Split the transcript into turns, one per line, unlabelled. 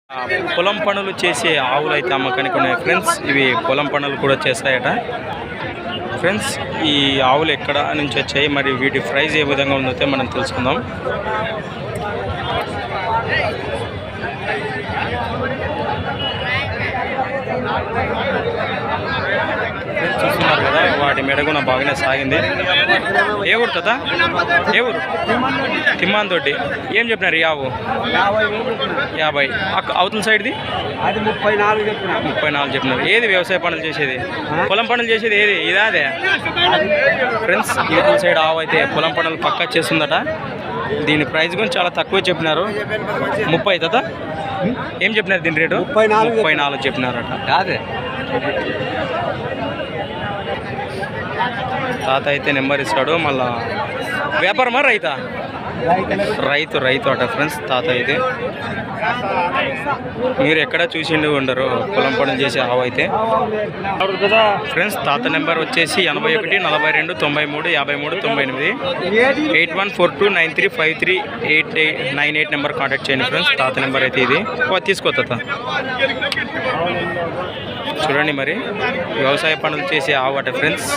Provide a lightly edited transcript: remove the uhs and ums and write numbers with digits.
పొలం పనులు చేసే ఆవులు అయితే అమ్మకానికి ఉన్నాయి ఫ్రెండ్స్. ఇవి పొలం పనులు కూడా చేస్తాయట ఫ్రెండ్స్. ఈ ఆవులు ఎక్కడ నుంచి వచ్చాయి, మరి వీటి ప్రైస్ ఏ విధంగా ఉందో మనం తెలుసుకుందాం. చూస్తున్నారు కదా, వాటి మెడగున బాగానే సాగింది. ఏ ఊరు కదా, ఏ ఊరు? తిమ్మాన్ తోటి. ఏం చెప్పినారు ఈ ఆవు? 50. అవతల సైడ్ది 34 చెప్పినారు. ఏది వ్యవసాయ పనులు చేసేది, పొలం పనులు చేసేది ఏది? ఇదా అదే ఫ్రెండ్స్. ఇవతల సైడ్ ఆవు అయితే పొలం పనులు పక్కా చేస్తుందట. దీని ప్రైస్ కూడా చాలా తక్కువ చెప్పినారు. 30 కదా. ఏం చెప్పినారు దీని రేటు? 34 చెప్పినారట. అదే తాత అయితే నెంబర్ ఇస్తాడు. మళ్ళా వ్యాపారమా రైతా? రైతు అట ఫ్రెండ్స్. తాత అయితే మీరు ఎక్కడ చూసిండి ఉండరు పొలం పనులు చేసే ఆవు అయితే ఫ్రెండ్స్. తాత నెంబర్ వచ్చేసి 81 42 93 53 98 8142935398 నెంబర్ కాంటాక్ట్ చేయండి ఫ్రెండ్స్. తాత నెంబర్ అయితే ఇది. తీసుకో తాత. చూడండి మరి వ్యవసాయ పనులు చేసే ఆవు అట ఫ్రెండ్స్.